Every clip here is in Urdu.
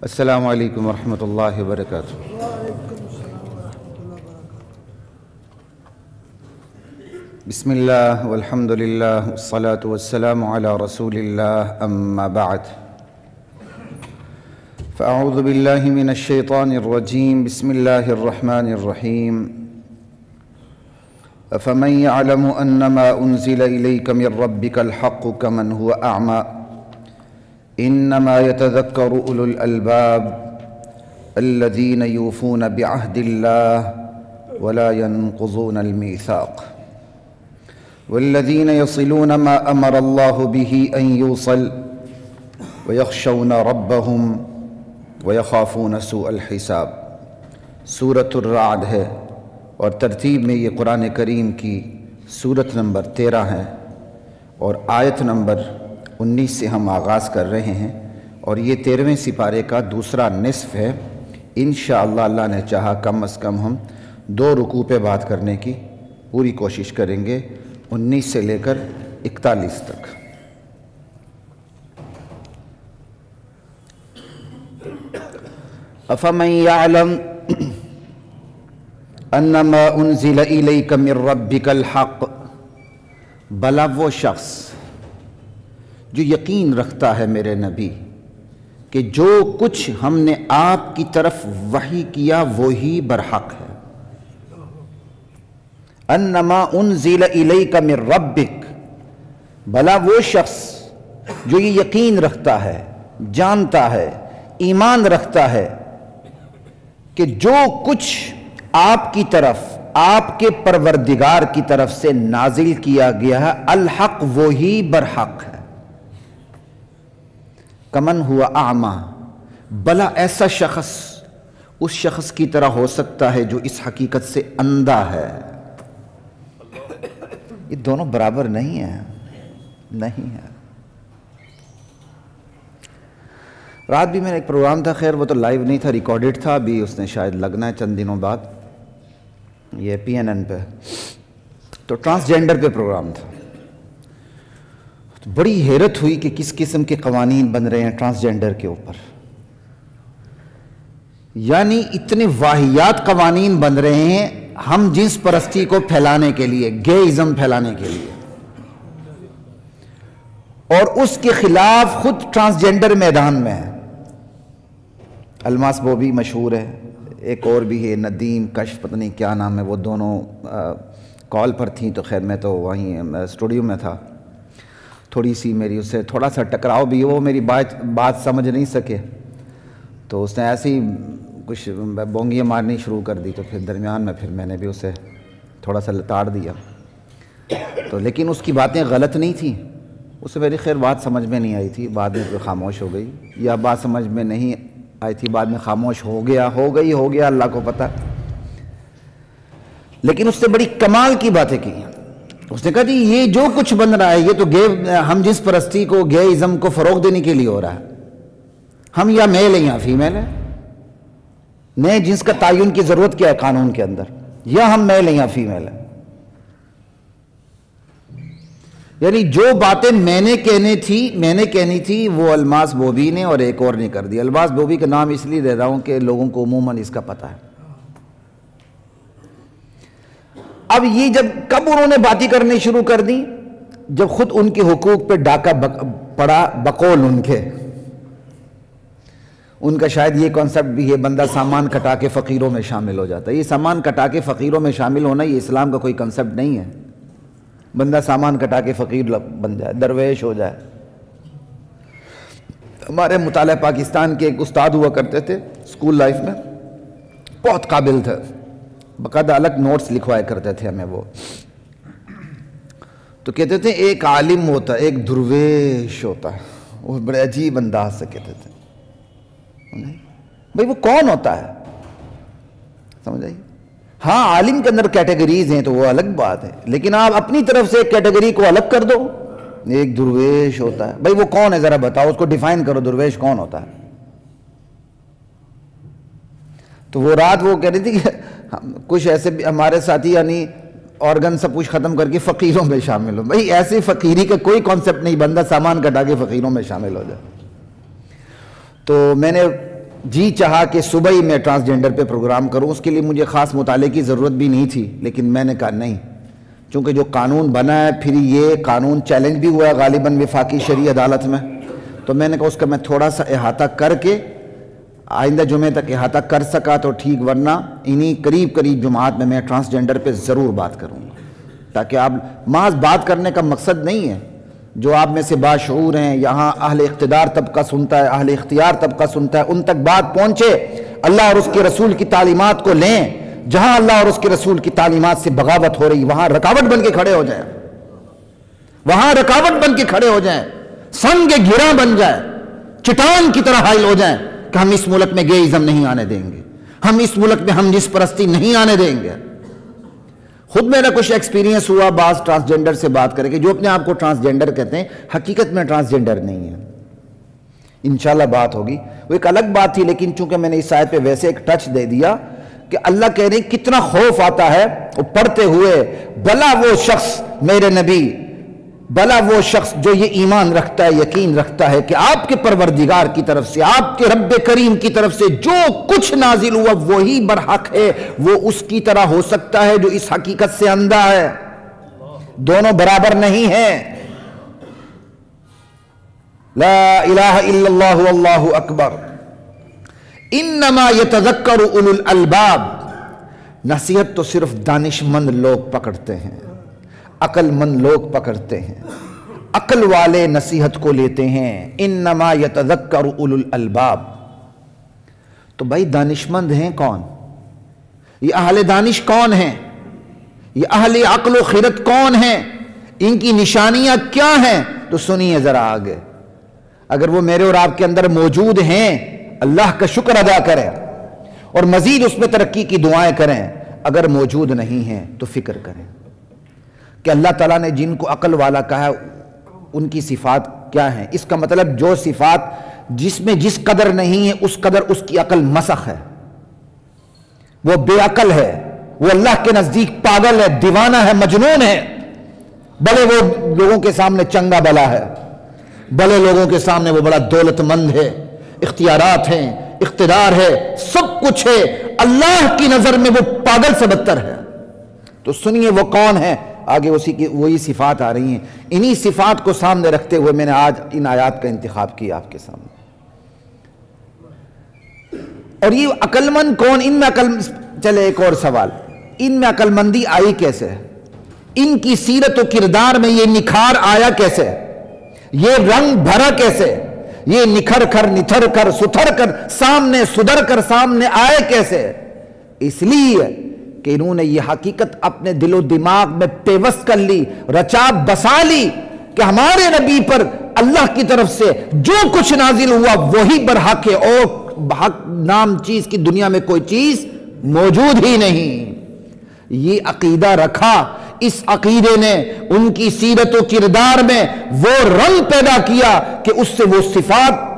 السلام علیکم ورحمۃ اللہ وبرکاتہ۔ بسم اللہ والحمد للہ والصلاة والسلام علی رسول اللہ اما بعد فاعوذ باللہ من الشیطان الرجیم بسم اللہ الرحمن الرحیم افمن يعلم انما انزل الیک من ربک الحق کمن هو اعمی انما يتذكر اولو الالباب الذين يوفون بعهد الله ولا ينقضون الميثاق والذين يصلون ما امر الله به ان يوصل ويخشون ربهم ويخافون سوء الحساب۔ سورۃ الرعد ہے اور ترتیب میں یہ قرآن کریم کی سورت نمبر 13 ہے اور آیت نمبر 19 سے ہم آغاز کر رہے ہیں اور یہ 13ویں سپارے کا دوسرا نصف ہے۔ انشاءاللہ اللہ نے چاہا کم از کم ہم 2 رکوع پہ بات کرنے کی پوری کوشش کریں گے، 19 سے لے کر 41 تک۔ افمن یعلم انما انزل الیک من ربک الحق، بھلا وہ شخص جو یقین رکھتا ہے میرے نبی کہ جو کچھ ہم نے آپ کی طرف وحی کیا وہی برحق ہے۔ انما انزل الیک من ربک، بھلا وہ شخص جو یہ یقین رکھتا ہے، جانتا ہے، ایمان رکھتا ہے کہ جو کچھ آپ کی طرف آپ کے پروردگار کی طرف سے نازل کیا گیا ہے الحق وہی برحق ہے۔ کمن ہوا اعمی، بھلا ایسا شخص اس شخص کی طرح ہو سکتا ہے جو اس حقیقت سے اندھا ہے۔ یہ دونوں برابر نہیں ہیں، نہیں ہے۔ رات بھی میرا ایک پروگرام تھا، خیر وہ تو لائیو نہیں تھا، ریکارڈڈ تھا، ابھی اس نے شاید لگنا ہے چند دنوں بعد، یہ PNN پہ، تو ٹرانسجینڈر پہ پروگرام تھا۔ بڑی حیرت ہوئی کہ کس قسم کے قوانین بن رہے ہیں ٹرانسجینڈر کے اوپر، یعنی اتنے واہیات قوانین بن رہے ہیں ہم جنس پرستی کو پھیلانے کے لیے، گے-ازم پھیلانے کے لیے، اور اس کے خلاف خود ٹرانسجینڈر میدان میں ہے۔ الماس بوبی مشہور ہے، ایک اور بھی ہے ندیم کشف، پتہ نہیں کیا نام ہے، وہ دونوں کال پر تھیں، تو خیر میں تو وہیں اسٹوڈیو میں تھا، تھوڑی سی میری اس سے تھوڑا سا ٹکراؤ بھی، وہ میری بات سمجھ نہیں سکے، تو اس نے ایسے ہی کچھ بونگیاں مارنی شروع کر دی، تو پھر درمیان میں میں نے بھی اسے تھوڑا سا لتاڑ دیا، تو لیکن اس کی باتیں غلط نہیں تھیں، اسے میری خیر بات سمجھ میں نہیں آئی تھی، بعد میں خاموش ہو گئی، یا بات سمجھ میں نہیں آئی تھی بعد میں خاموش ہو گیا، اللہ کو پتہ، لیکن اس نے بڑی کمال کی باتیں کی۔ اس نے کہا جی یہ جو کچھ بن رہا ہے یہ تو ہم جنس پرستی کو، گے ازم کو فروغ دینے کے لیے ہو رہا ہے۔ ہم یا میل ہیں یا فیمیل ہیں، نئے جنس کا تعین کی ضرورت کیا ہے قانون کے اندر، یا ہم میل ہیں یا فیمیل ہیں۔ یعنی جو باتیں میں نے کہنی تھی وہ الماس بوبی نے اور ایک اور نے کر دی۔ الماس بوبی کا نام اس لیے دے رہا ہوں کہ لوگوں کو عموماً اس کا پتہ ہے۔ اب یہ جب کب انہوں نے باتیں کرنی شروع کر دی، جب خود ان کے حقوق پہ ڈاکہ پڑا بقول ان کا شاید یہ کانسیپٹ بھی ہے، بندہ سامان کٹا کے فقیروں میں شامل ہو جاتا ہے۔ یہ سامان کٹا کے فقیروں میں شامل ہونا یہ اسلام کا کوئی کنسیپٹ نہیں ہے، بندہ سامان کٹا کے فقیر بن جائے، درویش ہو جائے۔ ہمارے مطالعہ پاکستان کے ایک استاد ہوا کرتے تھے اسکول لائف میں، بہت قابل تھے، باقاعدہ الگ نوٹس لکھوایا کرتے تھے ہمیں وہ، تو کہتے تھے ایک عالم ہوتا ہے، ایک درویش ہوتا ہے، وہ بڑے عجیب انداز سے کہتے تھے۔ بھئی وہ کون ہوتا ہے، سمجھ آئی؟ ہاں عالم کے اندر کیٹیگریز ہیں تو وہ الگ بات ہے، لیکن آپ اپنی طرف سے ایک کیٹیگری کو الگ کر دو، ایک درویش ہوتا ہے، بھئی وہ کون ہے ذرا بتاؤ، اس کو ڈیفائن کرو، درویش کون ہوتا ہے؟ تو وہ رات وہ کہہ رہی تھی کہ کچھ ایسے ہمارے ساتھی یعنی آرگن سب کچھ ختم کر کے فقیروں میں شامل ہو۔ بھئی ایسی فقیری کا کوئی کانسیپٹ نہیں، بندہ سامان کٹا کے فقیروں میں شامل ہو جائے۔ تو میں نے جی چاہا کہ صبح ہی میں ٹرانسجنڈر پہ پروگرام کروں، اس کے لیے مجھے خاص مطالعے کی ضرورت بھی نہیں تھی، لیکن میں نے کہا نہیں، چونکہ جو قانون بنا ہے پھر یہ قانون چیلنج بھی ہوا ہے غالباً وفاقی شرعی عدالت میں، تو میں نے کہا اس کا میں تھوڑا سا احاطہ کر کے آئندہ جمعے تک احاطہ کر سکا تو ٹھیک، ورنہ انہی قریب جمعات میں ٹرانسجنڈر پہ ضرور بات کروں گا، تاکہ آپ محض بات کرنے کا مقصد نہیں ہے، جو آپ میں سے باشعور ہیں، یہاں اہل اقتدار طبقہ سنتا ہے، اہل اختیار طبقہ سنتا ہے، ان تک بات پہنچے، اللہ اور اس کے رسول کی تعلیمات کو لیں، جہاں اللہ اور اس کے رسول کی تعلیمات سے بغاوت ہو رہی وہاں رکاوٹ بن کے کھڑے ہو جائیں، وہاں رکاوٹ بن کے کھڑے ہو جائیں، سنگ گراں بن جائے، چٹان کی طرح حائل ہو جائیں کہ ہم اس ملک میں گیئزم نہیں آنے دیں گے، ہم اس ملک میں ہم جس پرستی نہیں آنے دیں گے۔ خود میرا کچھ ایکسپیرینس ہوا بعض ٹرانسجنڈر سے بات کرے کہ جو اپنے آپ کو ٹرانسجنڈر کہتے ہیں حقیقت میں ٹرانسجنڈر نہیں ہے، انشاءاللہ بات ہوگی، وہ ایک الگ بات تھی، لیکن چونکہ میں نے اس آیت پہ ویسے ایک ٹچ دے دیا کہ اللہ کہہ رہے ہیں کتنا خوف آتا ہے وہ پڑھتے ہوئے، بھلا وہ شخص میرے نبی، بھلا وہ شخص جو یہ ایمان رکھتا ہے، یقین رکھتا ہے کہ آپ کے پروردگار کی طرف سے، آپ کے رب کریم کی طرف سے جو کچھ نازل ہوا وہی برحق ہے، وہ اس کی طرح ہو سکتا ہے جو اس حقیقت سے اندھا ہے، دونوں برابر نہیں ہیں۔ لا الہ الا اللہ واللہ اکبر، انما یتذکر اولو الالباب، نصیحت تو صرف دانش مند لوگ پکڑتے ہیں، عقل مند لوگ پکڑتے ہیں، عقل والے نصیحت کو لیتے ہیں، انما یتذکر اولو الالباب۔ تو بھائی دانش مند ہیں کون؟ یہ اہل دانش کون ہیں؟ یہ اہل عقل و خرد کون ہیں؟ ان کی نشانیاں کیا ہیں؟ تو سنیے ذرا آگے، اگر وہ میرے اور آپ کے اندر موجود ہیں اللہ کا شکر ادا کریں اور مزید اس میں ترقی کی دعائیں کریں، اگر موجود نہیں ہیں تو فکر کریں کہ اللہ تعالیٰ نے جن کو عقل والا کہا ہے ان کی صفات کیا ہیں۔ اس کا مطلب جو صفات جس میں جس قدر نہیں ہے اس قدر اس کی عقل مسخ ہے، وہ بے عقل ہے، وہ اللہ کے نزدیک پاگل ہے، دیوانہ ہے، مجنون ہے، بڑے وہ لوگوں کے سامنے چنگا بلا ہے، بڑے لوگوں کے سامنے وہ بڑا دولت مند ہے، اختیارات ہیں، اقتدار ہے، سب کچھ ہے، اللہ کی نظر میں وہ پاگل سے بدتر ہے۔ تو سنیے وہ کون ہے، آگے اسی کی وہی صفات آ رہی ہیں، انہی صفات کو سامنے رکھتے ہوئے میں نے آج ان آیات کا انتخاب کیا آپ کے سامنے۔ اور یہ عقل مند کون؟ ان میں چلے ایک اور سوال، ان میں عقل مندی آئی کیسے؟ ان کی سیرت و کردار میں یہ نکھار آیا کیسے؟ یہ رنگ بھرا کیسے؟ یہ نکھر کر نتھر کر ستھر کر سامنے سدھر کر سامنے آئے کیسے؟ اس لیے کہ انہوں نے یہ حقیقت اپنے دل و دماغ میں پیوست کر لی، رچا بسا لی کہ ہمارے نبی پر اللہ کی طرف سے جو کچھ نازل ہوا وہی برحق ہے، اور حق نام چیز کی دنیا میں کوئی چیز موجود ہی نہیں۔ یہ عقیدہ رکھا، اس عقیدے نے ان کی سیرت و کردار میں وہ رنگ پیدا کیا کہ اس سے وہ صفات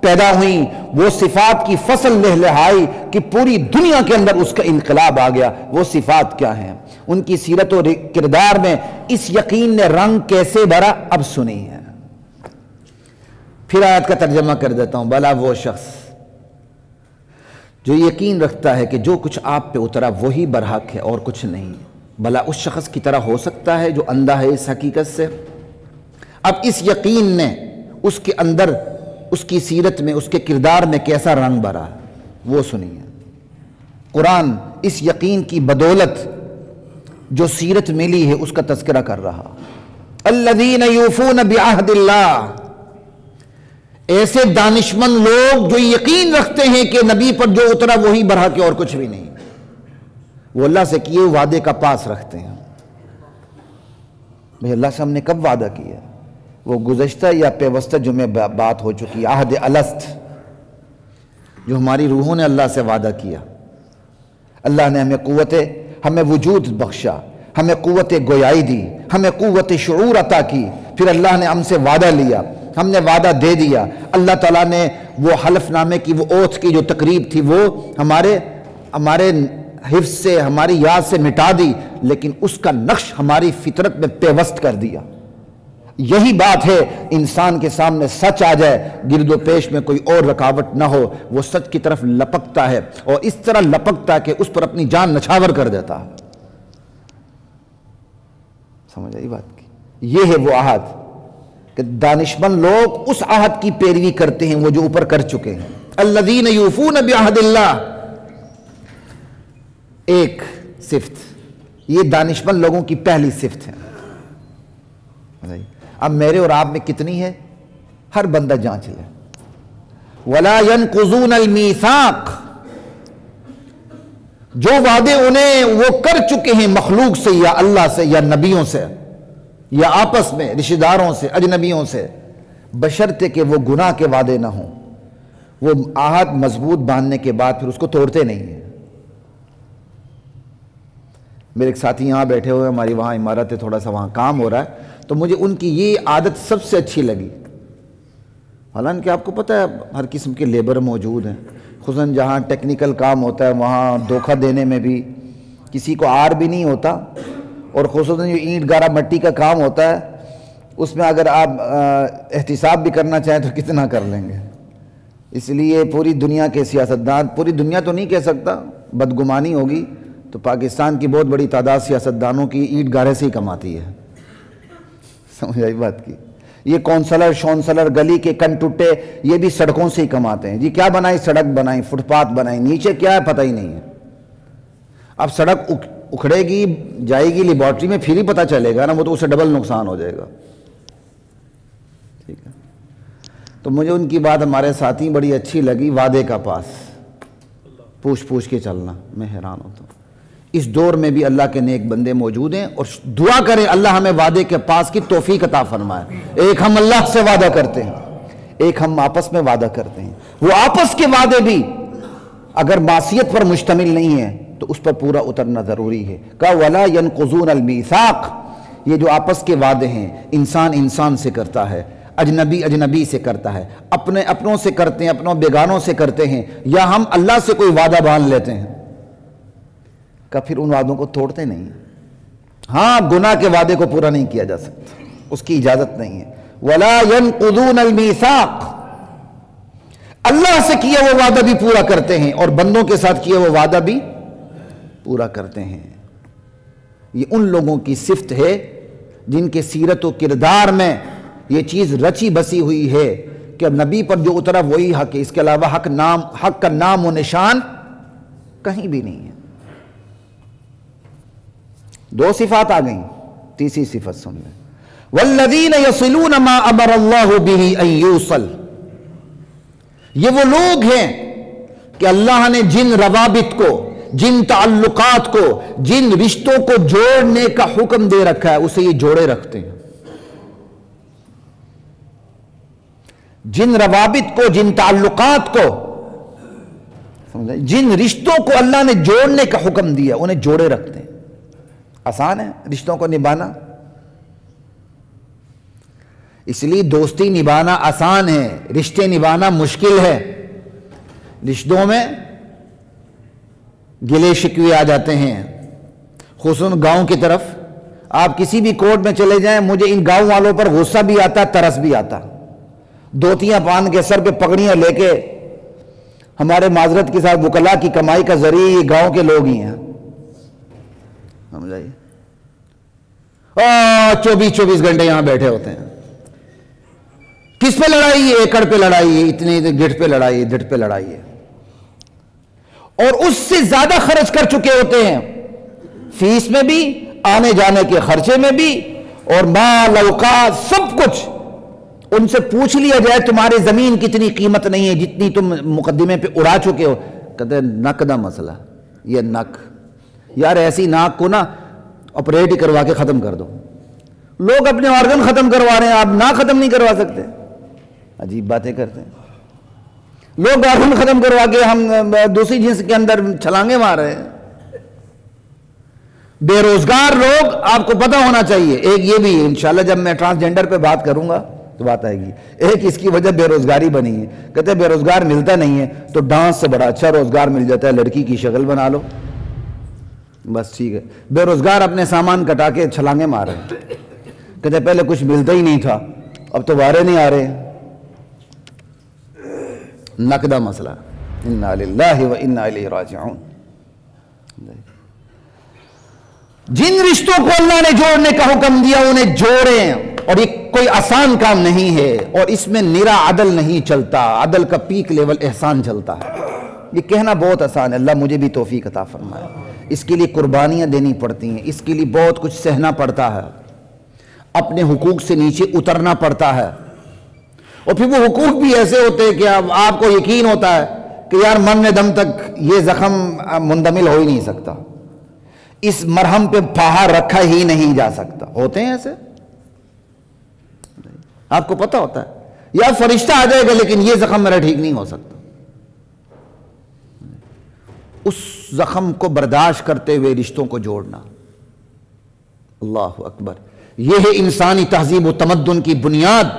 پیدا ہوئیں، وہ صفات کی فصل لہلہائی کہ پوری دنیا کے اندر اس کا انقلاب آ گیا۔ وہ صفات کیا ہیں؟ ان کی سیرت و کردار میں اس یقین نے رنگ کیسے بھرا؟ اب سنیے، پھر آیت کا ترجمہ کر دیتا ہوں۔ بھلا وہ شخص جو یقین رکھتا ہے کہ جو کچھ آپ پہ اترا وہی برحق ہے اور کچھ نہیں، بھلا اس شخص کی طرح ہو سکتا ہے جو اندھا ہے اس حقیقت سے؟ اب اس یقین نے اس کے اندر، اس کی سیرت میں، اس کے کردار میں کیسا رنگ بھرا، وہ سنیے۔ قرآن اس یقین کی بدولت جو سیرت ملی ہے اس کا تذکرہ کر رہا۔ الذین یوفون بعہد اللہ، ایسے دانشمند لوگ جو یقین رکھتے ہیں کہ نبی پر جو اترا وہی برحق ہے اور کچھ بھی نہیں، وہ اللہ سے کیے وعدے کا پاس رکھتے ہیں۔ بھئی اللہ سے ہم نے کب وعدہ کیا؟ وہ گزشتہ یا پیوستہ جمعہ بات ہو چکی، عہد الست، جو ہماری روحوں نے اللہ سے وعدہ کیا۔ اللہ نے ہمیں وجود بخشا، ہمیں قوت گویائی دی، ہمیں قوت شعور عطا کی، پھر اللہ نے ہم سے وعدہ لیا، ہم نے وعدہ دے دیا، اللہ تعالیٰ نے وہ حلف نامے کی وہ اوتھ کی جو تقریب تھی وہ ہمارے حفظ سے، ہماری یاد سے مٹا دی، لیکن اس کا نقش ہماری فطرت میں پیوست کر دیا۔ یہی بات ہے، انسان کے سامنے سچ آ جائے، گرد و پیش میں کوئی اور رکاوٹ نہ ہو، وہ سچ کی طرف لپکتا ہے، اور اس طرح لپکتا ہے کہ اس پر اپنی جان نچھاور کر دیتا ہے۔ سمجھ آئی بات کی؟ یہ ہے وہ عہد کہ دانشمند لوگ اس عہد کی پیروی کرتے ہیں وہ جو اوپر کر چکے ہیں۔ الذین یوفون بعہد اللہ، ایک صفت، یہ دانشمند لوگوں کی پہلی صفت ہے۔ اب میرے اور آپ میں کتنی ہے؟ ہر بندہ جانچ لے۔ وَلَا يَنْقُضُونَ الْمِيثَاقَ، جو وعدے انہیں وہ کر چکے ہیں مخلوق سے یا اللہ سے یا نبیوں سے یا آپس میں رشتہ داروں سے اجنبیوں سے، بشرطے کہ وہ گناہ کے وعدے نہ ہوں، وہ عہد مضبوط باندھنے کے بعد پھر اس کو توڑتے نہیں ہیں۔ میرے ایک ساتھی یہاں بیٹھے ہوئے، ہماری وہاں عمارت ہے، تھوڑا سا وہاں کام ہو رہا ہے، تو مجھے ان کی یہ عادت سب سے اچھی لگی۔ حالانکہ آپ کو پتہ ہے ہر قسم کے لیبر موجود ہیں، خصوصاً جہاں ٹیکنیکل کام ہوتا ہے وہاں دھوکہ دینے میں بھی کسی کو آر بھی نہیں ہوتا، اور خصوصاً جو اینٹ گارا مٹی کا کام ہوتا ہے اس میں اگر آپ احتساب بھی کرنا چاہیں تو کتنا کر لیں گے۔ اس لیے پوری دنیا کے سیاستدان، پوری دنیا تو نہیں کہہ سکتا، بدگمانی ہوگی، تو پاکستان کی بہت بڑی تعداد سیاستدانوں کی اینٹ گارے سے ہی کماتی ہے۔ سمجھ آئی بات کی؟ یہ کونسلر شونسلر گلی کے کن ٹوٹے یہ بھی سڑکوں سے ہی کماتے ہیں۔ جی کیا بنائی؟ سڑک بنائی، فٹ پاتھ بنائی، نیچے کیا ہے پتہ ہی نہیں ہے۔ اب سڑک اکھڑے گی، جائے گی لیبارٹری میں، پھر ہی پتہ چلے گا نا، وہ تو اسے ڈبل نقصان ہو جائے گا۔ ٹھیک ہے، تو مجھے ان کی بات ہمارے ساتھی بڑی اچھی لگی، وعدے کا پاس پوچھ کے چلنا، میں حیران ہوتا ہوں۔ اس دور میں بھی اللہ کے نیک بندے موجود ہیں، اور دعا کریں اللہ ہمیں وعدے کے پاس کی توفیق عطا فرمائے۔ ایک ہم اللہ سے وعدہ کرتے ہیں، ایک ہم آپس میں وعدہ کرتے ہیں، وہ آپس کے وعدے بھی اگر معصیت پر مشتمل نہیں ہے تو اس پر پورا اترنا ضروری ہے۔ کہا وَلَا يَنْقُضُونَ الْمِيثَاقَ، یہ جو آپس کے وعدے ہیں، انسان انسان سے کرتا ہے، اجنبی اجنبی سے کرتا ہے، اپنے اپنوں سے کرتے ہیں، اپنوں بیگانوں سے کرتے ہیں، یا ہم اللہ سے کوئی وعدہ باندھ لیتے ہیں، کہ پھر ان وعدوں کو توڑتے نہیں ہیں۔ ہاں گناہ کے وعدے کو پورا نہیں کیا جا سکتا، اس کی اجازت نہیں ہے۔ وَلَا يَنْقُضُونَ الْمِيثَاقَ، اللہ سے کیا وہ وعدہ بھی پورا کرتے ہیں، اور بندوں کے ساتھ کیا وہ وعدہ بھی پورا کرتے ہیں۔ یہ ان لوگوں کی صفت ہے جن کے سیرت و کردار میں یہ چیز رچی بسی ہوئی ہے کہ نبی پر جو اترا وہی حق ہے، اس کے علاوہ حق کا نام و نشان کہیں بھی نہیں ہے۔ دو صفات آ گئیں، تیسری صفت سن لیں، والذین یصلون ما امر اللہ بہ ان یوصل، یہ وہ لوگ ہیں کہ اللہ نے جن روابط کو، جن تعلقات کو، جن رشتوں کو جوڑنے کا حکم دے رکھا ہے اسے یہ جوڑے رکھتے ہیں۔ جن روابط کو، جن تعلقات کو، جن رشتوں کو اللہ نے جوڑنے کا حکم دیا انہیں جوڑے رکھتے ہیں۔ آسان ہے رشتوں کو نبھانا، اس لیے دوستی نبھانا آسان ہے، رشتے نبھانا مشکل ہے۔ رشتوں میں گلے شکوے آ جاتے ہیں، خصوصاً گاؤں کی طرف۔ آپ کسی بھی کوٹ میں چلے جائیں، مجھے ان گاؤں والوں پر غصہ بھی آتا، ترس بھی آتا۔ دوتیاں پان کے، سر پہ پگڑیاں لے کے، ہمارے معذرت کے ساتھ وکلا کی کمائی کا ذریعہ یہ گاؤں کے لوگ ہی ہیں۔ سمجھائیے، 24 گھنٹے یہاں بیٹھے ہوتے ہیں۔ کس پہ لڑائی ہے؟ ایکڑ پہ لڑائی ہے، اتنے گٹھ پہ لڑائی ہے، ڈٹ پہ لڑائی ہے، اور اس سے زیادہ خرچ کر چکے ہوتے ہیں، فیس میں بھی، آنے جانے کے خرچے میں بھی، اور مال اوقات سب کچھ۔ ان سے پوچھ لیا جائے تمہاری زمین کتنی قیمت نہیں ہے جتنی تم مقدمے پہ اڑا چکے ہو، کہتے ہیں نک دا مسئلہ، یہ نک، یار ایسی ناک کو نا آپریٹ ہی کروا کے ختم کر دو۔ لوگ اپنے آرگن ختم کروا رہے ہیں، آپ ناک ختم نہیں کروا سکتے؟ عجیب باتیں کرتے ہیں لوگ، آرگن ختم کروا کے ہم دوسری جنس کے اندر چھلانگے مار رہے ہیں۔ بے روزگار لوگ، آپ کو پتہ ہونا چاہیے، ایک یہ بھی ہے، انشاءاللہ جب میں ٹرانسجنڈر پہ بات کروں گا تو بات آئے گی، ایک اس کی وجہ بے روزگاری بنی ہے۔ کہتے ہیں بے روزگار ملتا نہیں ہے تو ڈانس سے بڑا اچھا روزگار مل جاتا ہے، لڑکی کی شکل بنا لو بس ٹھیک ہے۔ بے روزگار اپنے سامان کٹا کے چھلانگے مار رہے ہیں۔ کہتے پہلے کچھ ملتا ہی نہیں تھا، اب تو وارے نہیں آ رہے ہیں، نقدہ مسئلہ۔ انا للہ و انا الیہ راجعون۔ جن رشتوں کو اللہ نے جوڑنے کا حکم دیا انہیں جوڑیں، اور یہ کوئی آسان کام نہیں ہے، اور اس میں نرا عدل نہیں چلتا، عدل کا پیک لیول احسان چلتا ہے۔ یہ کہنا بہت آسان ہے، اللہ مجھے بھی توفیق عطا فرمائے۔ اس کے لیے قربانیاں دینی پڑتی ہیں، اس کے لیے بہت کچھ سہنا پڑتا ہے، اپنے حقوق سے نیچے اترنا پڑتا ہے، اور پھر وہ حقوق بھی ایسے ہوتے ہیں کہ آپ کو یقین ہوتا ہے کہ یار مرنے دم تک یہ زخم مندمل ہو ہی نہیں سکتا، اس مرہم پہ پھاہا رکھا ہی نہیں جا سکتا۔ ہوتے ہیں ایسے، آپ کو پتہ ہوتا ہے یا فرشتہ آ جائے گا لیکن یہ زخم میرا ٹھیک نہیں ہو سکتا۔ اس زخم کو برداشت کرتے ہوئے رشتوں کو جوڑنا، اللہ اکبر، یہ ہے انسانی تہذیب و تمدن کی بنیاد،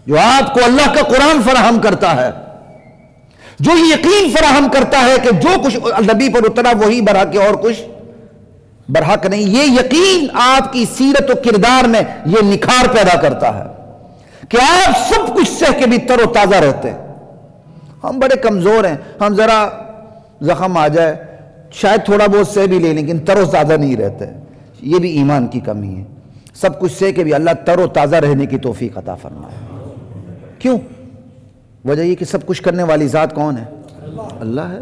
جو آپ کو اللہ کا قرآن فراہم کرتا ہے، جو یقین فراہم کرتا ہے کہ جو کچھ نبی پر اترا وہی برحق ہے اور کچھ برحق نہیں۔ یہ یقین آپ کی سیرت و کردار میں یہ نکھار پیدا کرتا ہے کہ آپ سب کچھ سہ کے بھی تر و تازہ رہتے ہیں۔ ہم بڑے کمزور ہیں، ہم ذرا زخم آ جائے شاید تھوڑا بہت سہ بھی لیں لیکن تر و تازہ نہیں رہتے، یہ بھی ایمان کی کمی ہے۔ سب کچھ سہ کے بھی اللہ تر و تازہ رہنے کی توفیق عطا فرمائے۔ کیوں؟ وجہ یہ کہ سب کچھ کرنے والی ذات کون ہے؟ اللہ ہے،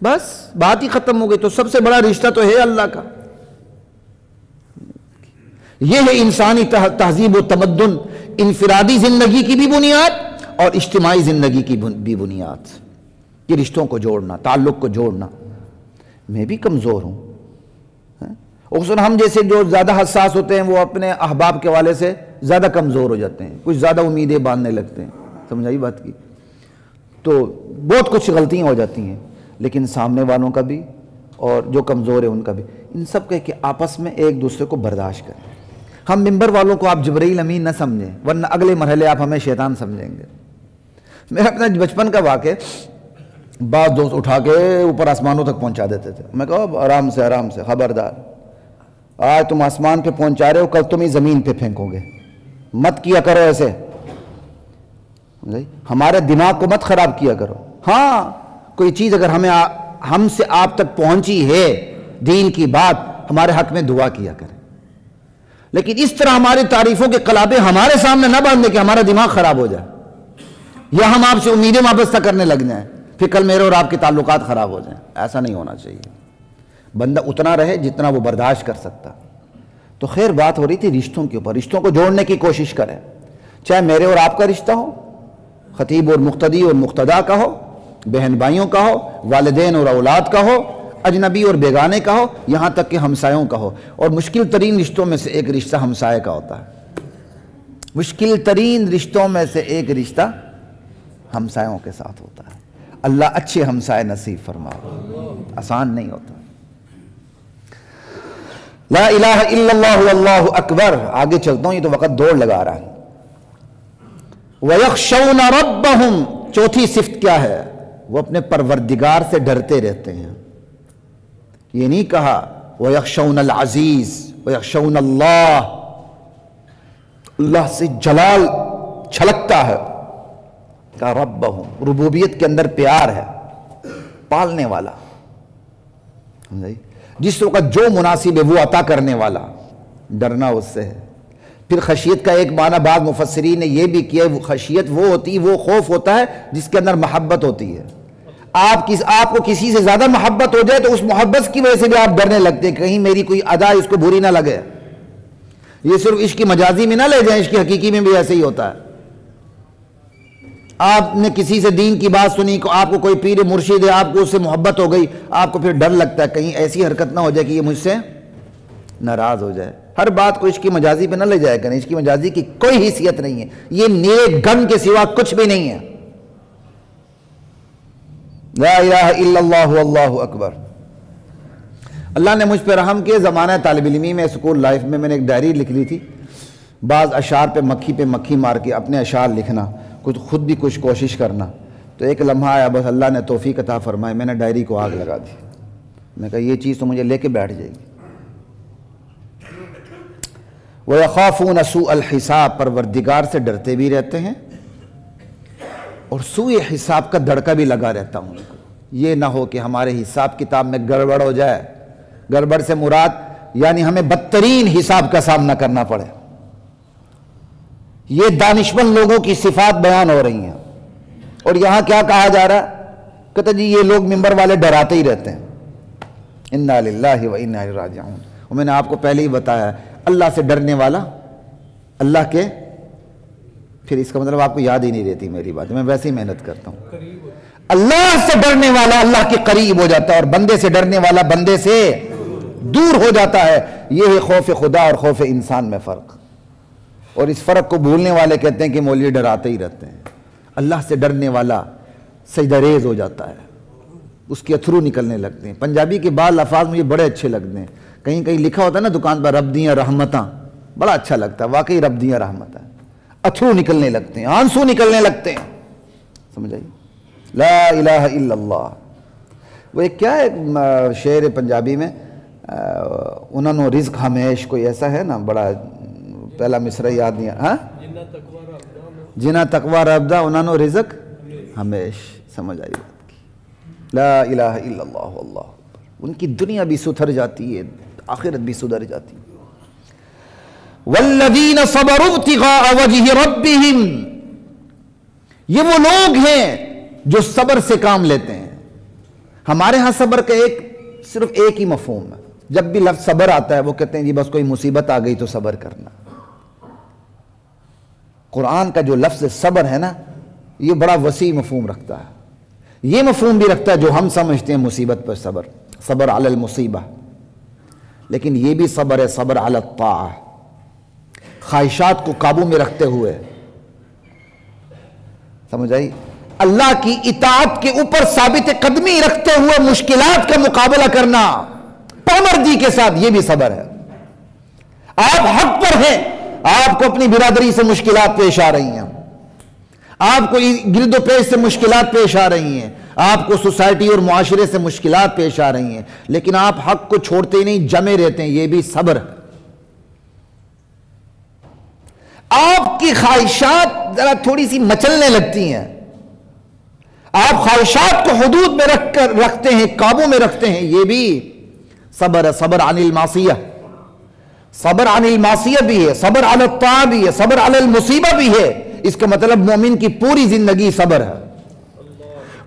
بس بات ہی ختم ہو گئی۔ تو سب سے بڑا رشتہ تو ہے اللہ کا۔ یہ ہے انسانی تہذیب و تمدن، انفرادی زندگی کی بھی بنیاد اور اجتماعی زندگی کی بھی بنیاد، یہ رشتوں کو جوڑنا، تعلق کو جوڑنا۔ میں بھی کمزور ہوں، اکثر ہم جیسے جو زیادہ حساس ہوتے ہیں وہ اپنے احباب کے والے سے زیادہ کمزور ہو جاتے ہیں، کچھ زیادہ امیدیں باندھنے لگتے ہیں، سمجھائی بات کی؟ تو بہت کچھ غلطیاں ہو جاتی ہیں، لیکن سامنے والوں کا بھی اور جو کمزور ہے ان کا بھی، ان سب کے کہ آپس میں ایک دوسرے کو برداشت کریں۔ ہم ممبر والوں کو آپ جبرائیل امین نہ سمجھیں، ورنہ اگلے مرحلے آپ ہمیں شیطان سمجھیں گے۔ میں اپنا بچپن کا واقعہ، بعض دوست اٹھا کے اوپر آسمانوں تک پہنچا دیتے تھے، میں کہا آرام سے آرام سے، خبردار، آج تم آسمان پہ پہنچا رہے ہو، کل تم ہی زمین پہ پھینکو گے، مت کیا کرو ایسے، ہمارے دماغ کو مت خراب کیا کرو۔ ہاں کوئی چیز اگر ہم سے آپ تک پہنچی ہے دین کی بات، ہمارے حق میں دعا کیا کریں، لیکن اس طرح ہماری تعریفوں کے قلابے ہمارے سامنے نہ باندھیں کہ ہمارا دماغ خراب ہو جائے یا ہم آپ سے امیدیں وابستہ کرنے لگ جائیں، پھر کل میرے اور آپ کے تعلقات خراب ہو جائیں۔ ایسا نہیں ہونا چاہیے، بندہ اتنا رہے جتنا وہ برداشت کر سکتا۔ تو خیر بات ہو رہی تھی رشتوں کے اوپر، رشتوں کو جوڑنے کی کوشش کریں، چاہے میرے اور آپ کا رشتہ ہو، خطیب اور مقتدی اور مقتدیٰ کا ہو، بہن بھائیوں کا ہو، والدین اور اولاد کا ہو، اجنبی اور بیگانے کا ہو، یہاں تک کہ ہمسایوں کا ہو۔ اور مشکل ترین رشتوں میں سے ایک رشتہ ہمسائے کا ہوتا ہے، مشکل ترین رشتوں میں سے ایک رشتہ ہمسایوں کے ساتھ ہوتا ہے۔ اللہ اچھے ہمسائے نصیب فرمائے، آسان نہیں ہوتا۔ لا الہ الا اللہ واللہ اکبر۔ آگے چلتا ہوں، یہ تو وقت دوڑ لگا رہا ہے۔ وَيَخْشَوْنَ رَبَّهُمْ، چوتھی صفت کیا ہے؟ وہ اپنے پروردگار سے ڈرتے رہتے ہیں۔ یہ نہیں کہا وَيَخْشَوْنَ الْعَزِيزِ وَيَخْشَوْنَ اللَّهِ، اللہ سے جلال چھلکتا ہے، کہا ربہم، ربوبیت کے اندر پیار ہے، پالنے والا، جس وقت جو مناسب ہے وہ عطا کرنے والا، ڈرنا اس سے ہے۔ پھر خشیت کا ایک معنی بعض مفسرین نے یہ بھی کیا، خشیت وہ ہوتی ہے، وہ خوف ہوتا ہے جس کے اندر محبت ہوتی ہے۔ آپ کو کسی سے زیادہ محبت ہو جائے تو اس محبت کی وجہ سے بھی آپ ڈرنے لگتے ہیں، کہیں میری کوئی ادا اس کو بری نہ لگے۔ یہ صرف عشق کی مجازی میں نہ لے جائیں، عشق کی حقیقی میں بھی ایسے ہی ہوتا ہے۔ آپ نے کسی سے دین کی بات سنی، آپ کو کوئی پیر مرشد ہے، آپ کو اس سے محبت ہو گئی، آپ کو پھر ڈر لگتا ہے کہیں ایسی حرکت نہ ہو جائے کہ یہ مجھ سے ناراض ہو جائے۔ ہر بات کو عشق کی مجازی پہ نہ لے جائے کریں، عشق کی مجازی کی کوئی حیثیت نہیں ہے، یہ نیک گن کے سوا کچھ بھی نہیں ہے۔ لا الہ الا اللہ واللہ اکبر۔ اللہ نے مجھ پہ رحم کیا، زمانہ طالب علمی میں، اسکول لائف میں نے ایک ڈائری لکھ لی تھی، بعض اشعار پہ مکھی مار کے اپنے اشعار لکھنا، خود بھی کچھ کوشش کرنا۔ تو ایک لمحہ آیا، بس اللہ نے توفیق عطا فرمائے، میں نے ڈائری کو آگ لگا دی۔ میں کہا یہ چیز تو مجھے لے کے بیٹھ جائے گی۔ وَيَخَافُونَ سُوءَ الْحِسَابِ، پروردگار سے ڈرتے بھی رہتے ہیں اور سوء حساب کا دڑکا بھی لگا رہتا ہوں ان کو، یہ نہ ہو کہ ہمارے حساب کتاب میں گڑبڑ ہو جائے۔ گڑبڑ سے مراد یعنی ہمیں بدترین حساب کا سامنا کرنا پڑے۔ یہ دانشمند لوگوں کی صفات بیان ہو رہی ہیں، اور یہاں کیا کہا جا رہا ہے؟ کہتے جی یہ لوگ ممبر والے ڈراتے ہی رہتے ہیں، اِنَّا لِلَّهِ وَإِنَّا إِلَيْهِ رَاجِعُونَ۔ اور میں نے آپ کو پہلے ہی بتایا، اللہ سے ڈرنے والا اللہ کے، پھر اس کا مطلب آپ کو یاد ہی نہیں رہتی میری بات، میں ویسے ہی محنت کرتا ہوں۔ اللہ سے ڈرنے والا اللہ کے قریب ہو جاتا ہے، اور بندے سے ڈرنے والا بندے سے دور ہو جاتا ہے۔ یہ ہے خوف خدا اور خوف انسان میں فرق، اور اس فرق کو بھولنے والے کہتے ہیں کہ مولوی ڈراتے ہی رہتے ہیں۔ اللہ سے ڈرنے والا سجدہ ریز ہو جاتا ہے، اس کے اتھرو نکلنے لگتے ہیں۔ پنجابی کے بعض الفاظ مجھے بڑے اچھے لگتے ہیں، کہیں کہیں لکھا ہوتا ہے نا دکان پر رب دیاں رحمتاں، بڑا اچھا لگتا ہے، واقعی رب دیاں رحمتاں، اتھرو نکلنے لگتے ہیں، آنسو نکلنے لگتے ہیں، سمجھ آئی؟ لا الہ الا اللہ۔ وہ ایک کیا ہے شعر پنجابی میں، انہوں نے رزق ہمیش، کوئی ایسا ہے نا، بڑا پہلا مصرع یاد نہیں، ہاں، جنہ تقوی رب دا انہوں نے رزق ہمیش، سمجھ آئی بات کی؟ لا الہ الا اللہ واللہ اکبر۔ ان کی دنیا بھی سدھر جاتی ہے، آخرت بھی سدھر جاتی ہے۔ والذین صبروا ابتغاء وجہ ربہم، یہ وہ لوگ ہیں جو صبر سے کام لیتے ہیں۔ ہمارے ہاں صبر کا صرف ایک ہی مفہوم ہے، جب بھی لفظ صبر آتا ہے وہ کہتے ہیں جی بس کوئی مصیبت آ گئی تو صبر کرنا۔ قرآن کا جو لفظ صبر ہے نا، یہ بڑا وسیع مفہوم رکھتا ہے۔ یہ مفہوم بھی رکھتا ہے جو ہم سمجھتے ہیں مصیبت پر صبر، صبر علی المصیبہ، لیکن یہ بھی صبر ہے، صبر علی الطاعہ، خواہشات کو قابو میں رکھتے ہوئے، سمجھ آئی؟ اللہ کی اطاعت کے اوپر ثابت قدمی رکھتے ہوئے مشکلات کا مقابلہ کرنا پامردی کے ساتھ، یہ بھی صبر ہے۔ آپ حق پر ہیں، آپ کو اپنی برادری سے مشکلات پیش آ رہی ہیں، آپ کو گرد و پیش سے مشکلات پیش آ رہی ہیں، آپ کو سوسائٹی اور معاشرے سے مشکلات پیش آ رہی ہیں، لیکن آپ حق کو چھوڑتے ہی نہیں، جمے رہتے ہیں، یہ بھی صبر ہے۔ آپ کی خواہشات ذرا تھوڑی سی مچلنے لگتی ہیں، آپ خواہشات کو حدود میں رکھتے ہیں، قابو میں رکھتے ہیں، یہ بھی صبر ہے۔ صبر عن المعصیہ، صبر عن المعصیہ بھی ہے، صبر علی الطاعہ بھی ہے، صبر علی المصیبہ بھی ہے۔ اس کا مطلب مومن کی پوری زندگی صبر ہے۔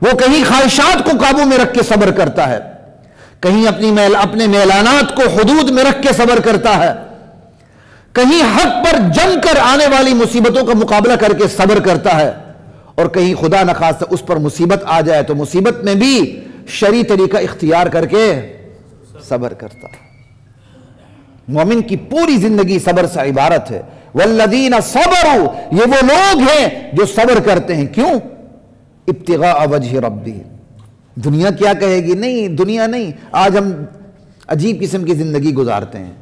وہ کہیں خواہشات کو قابو میں رکھ کے صبر کرتا ہے، کہیں اپنے میلانات کو حدود میں رکھ کے صبر کرتا ہے، کہیں حق پر جم کر آنے والی مصیبتوں کا مقابلہ کر کے صبر کرتا ہے، اور کہیں خدا نخواستہ اس پر مصیبت آ جائے تو مصیبت میں بھی شرعی طریقہ اختیار کر کے صبر کرتا ہے۔ مومن کی پوری زندگی صبر سے عبارت ہے۔ والذین صبروا، یہ وہ لوگ ہیں جو صبر کرتے ہیں، کیوں؟ ابتغاء وجہ ربی، دنیا کیا کہے گی؟ نہیں، دنیا نہیں۔ آج ہم عجیب قسم کی زندگی گزارتے ہیں،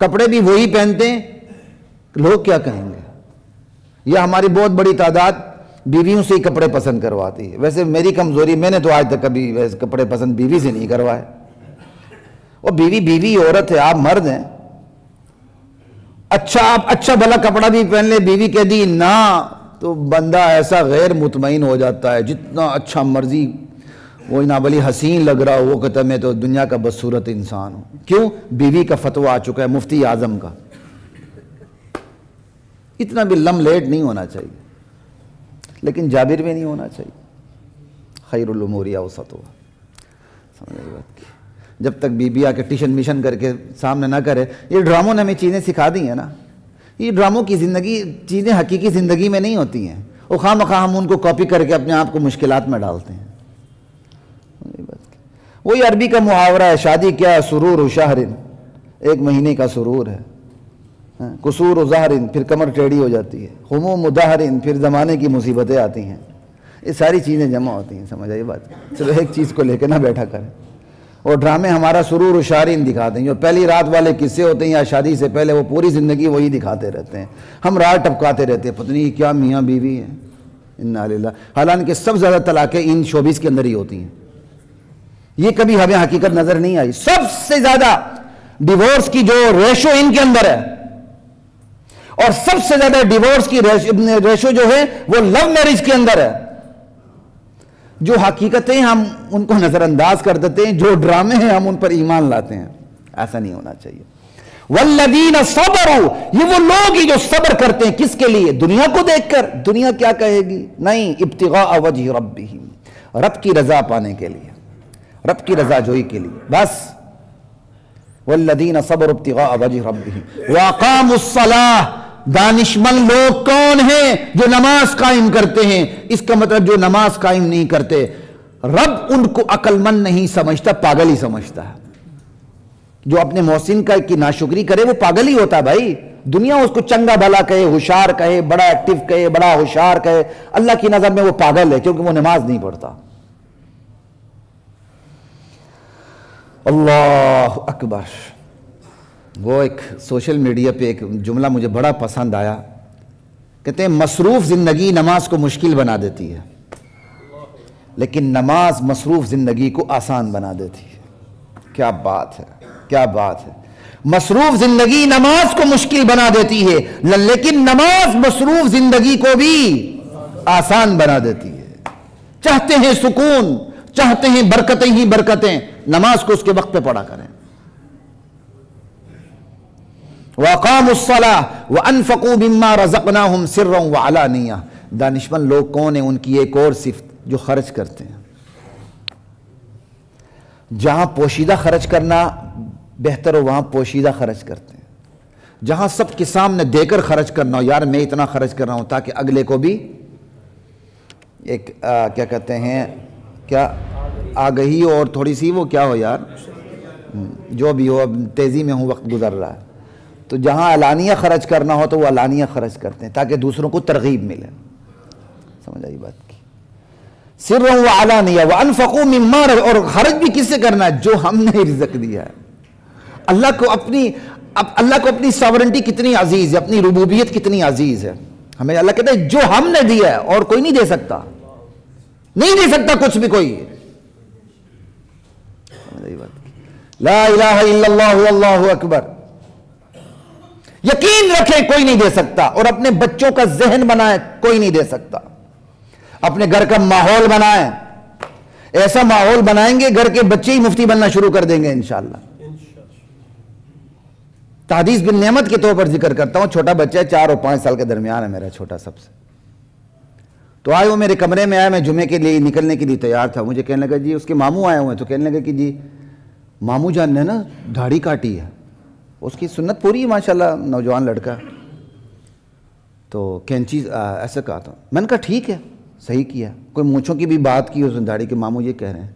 کپڑے بھی وہی پہنتے ہیں، لوگ کیا کہیں گے؟ یا ہماری بہت بڑی تعداد بیویوں سے ہی کپڑے پسند کرواتی ہے۔ ویسے میری کمزوری، میں نے تو آج تک کبھی ویسے کپڑے پسند بیوی سے نہیں کروائے۔ اور بیوی عورت ہے، آپ مرد ہیں، اچھا آپ اچھا بھلا کپڑا بھی پہن لے، بیوی کہہ دی نہ، تو بندہ ایسا غیر مطمئن ہو جاتا ہے، جتنا اچھا مرضی وہ نہ بلی حسین لگ رہا ہو، وہ کہتا ہے میں تو دنیا کا بدصورت انسان ہوں۔ کیوں؟ بیوی کا فتویٰ آ چکا ہے مفتی اعظم کا۔ اتنا بھی لم لیٹ نہیں ہونا چاہیے، لیکن جابر بھی نہیں ہونا چاہیے۔ خیر الامور اوسطها، سمجھ آئی بات کی؟ جب تک بیوی آ کے ٹیشن میشن کر کے سامنے نہ کرے، یہ ڈراموں نے ہمیں چیزیں سکھا دی ہیں نا، یہ ڈراموں کی زندگی چیزیں حقیقی زندگی میں نہیں ہوتی ہیں، وہ خواہ مخواہ ہم ان کو کاپی کر کے اپنے آپ کو مشکلات میں ڈالتے ہیں۔ وہی عربی کا محاورہ ہے، شادی کیا ہے؟ سرور شہر، ایک مہینے کا سرور ہے، قصور ظہر، پھر کمر ٹیڑھی ہو جاتی ہے، خموم دہر، پھر زمانے کی مصیبتیں آتی ہیں۔ یہ ساری چیزیں جمع ہوتی ہیں، سمجھ آئی بات؟ صرف ایک چیز کو لے کے نہ بیٹھا کریں۔ اور ڈرامے ہمارا سرور و شارین دکھاتے ہیں، جو پہلی رات والے قصے ہوتے ہیں یا شادی سے پہلے، وہ پوری زندگی وہی دکھاتے رہتے ہیں، ہم راہ ٹپکاتے رہتے ہیں، پتہ نہیں کیا میاں بیوی ہیں، انا للہ۔ حالانکہ سب زیادہ طلاقیں ان شوبز کے اندر ہی ہوتی ہیں، یہ کبھی ہمیں حقیقت نظر نہیں آئی۔ سب سے زیادہ ڈیورس کی جو ریشو ان کے اندر ہے، اور سب سے زیادہ ڈیورس کی ریشو جو ہے وہ لو میرج کے اندر ہے. جو حقیقتیں ہم ان کو نظر انداز کر دیتے ہیں, جو ڈرامے ہیں ہم ان پر ایمان لاتے ہیں. ایسا نہیں ہونا چاہیے. والذین صبروا, یہ وہ لوگ ہی جو صبر کرتے ہیں. کس کے لیے؟ دنیا کو دیکھ کر. دنیا کیا کہے گی؟ نہیں, ابتغاء وجہ ربہم, رب کی رضا پانے کے لیے, رب کی رضا جوئی کے لیے بس. والذین صبروا ابتغاء وجہ ربہم واقاموا الصلاۃ, دانشمند لوگ کون ہیں؟ جو نماز قائم کرتے ہیں. اس کا مطلب جو نماز قائم نہیں کرتے, رب ان کو عقل مند نہیں سمجھتا, پاگل ہی سمجھتا ہے. جو اپنے محسن کی ناشکری کرے وہ پاگل ہی ہوتا ہے بھائی. دنیا اس کو چنگا بھلا کہے, ہوشیار کہے, بڑا ایکٹیو کہے, بڑا ہوشیار کہے, اللہ کی نظر میں وہ پاگل ہے, کیونکہ وہ نماز نہیں پڑھتا. اللہ اکبر. وہ ایک سوشل میڈیا پہ ایک جملہ مجھے بڑا پسند آیا. کہتے ہیں مصروف زندگی نماز کو مشکل بنا دیتی ہے, لیکن نماز مصروف زندگی کو آسان بنا دیتی ہے. کیا بات ہے, کیا بات ہے. مصروف زندگی نماز کو مشکل بنا دیتی ہے, لیکن نماز مصروف زندگی کو بھی آسان بنا دیتی ہے. چاہتے ہیں سکون, چاہتے ہیں برکتیں ہی برکتیں, نماز کو اس کے وقت پہ پڑھا کریں. وَأَقَامُوا الصَّلَاةَ وَأَنفَقُوا مِمَّا رَزَقْنَاهُمْ سِرًّا وَعَلَانِيَةً. دانشمند لوگ کون ہیں؟ ان کی ایک اور صفت, جو خرچ کرتے ہیں. جہاں پوشیدہ خرچ کرنا بہتر ہو وہاں پوشیدہ خرچ کرتے ہیں. جہاں سب کے سامنے دے کر خرچ کرنا ہو, یار میں اتنا خرچ کر رہا ہوں تاکہ اگلے کو بھی ایک کیا کہتے ہیں, کیا آگہی اور تھوڑی سی وہ کیا ہو یار, جو بھی ہو, اب تیزی میں ہوں, وقت گزر رہا ہے. تو جہاں علانیہ خرچ کرنا ہو تو وہ علانیہ خرچ کرتے ہیں تاکہ دوسروں کو ترغیب ملے. سمجھ آئی بات کی؟ سرًا وعلانیہ وانفقوا مما, اور خرچ بھی کس سے کرنا ہے؟ جو ہم نے رزق دیا ہے. اللہ کو اپنی ساورنٹی کتنی عزیز ہے, اپنی ربوبیت کتنی عزیز ہے. ہمیں اللہ کہتا ہے جو ہم نے دیا ہے, اور کوئی نہیں دے سکتا, نہیں دے سکتا کچھ بھی کوئی. لا الہ الا اللہ واللہ اکبر. یقین رکھیں کوئی نہیں دے سکتا, اور اپنے بچوں کا ذہن بنائیں, کوئی نہیں دے سکتا. اپنے گھر کا ماحول بنائیں, ایسا ماحول بنائیں گے گھر کے بچے ہی مفتی بننا شروع کر دیں گے انشاءاللہ. تحدیث بن نعمت کے طور پر ذکر کرتا ہوں. چھوٹا بچہ ہے, 4 اور 5 سال کے درمیان ہے میرا چھوٹا سب سے. تو آئے وہ میرے کمرے میں آیا, میں جمعے کے لیے نکلنے کے لیے تیار تھا. مجھے کہنے لگا جی اس کے ماموں آئے ہوئے ہیں, تو کہنے لگا کہ جی ماموں جان نے نا داڑھی کاٹی ہے. اس کی سنت پوری ہے ماشاءاللہ, نوجوان لڑکا. تو کینچی ایسا کہا تھا. میں نے کہا ٹھیک ہے, صحیح کیا. کوئی مونچھوں کی بھی بات کی اس نے داڑھی کے, ماموں یہ کہہ رہے ہیں.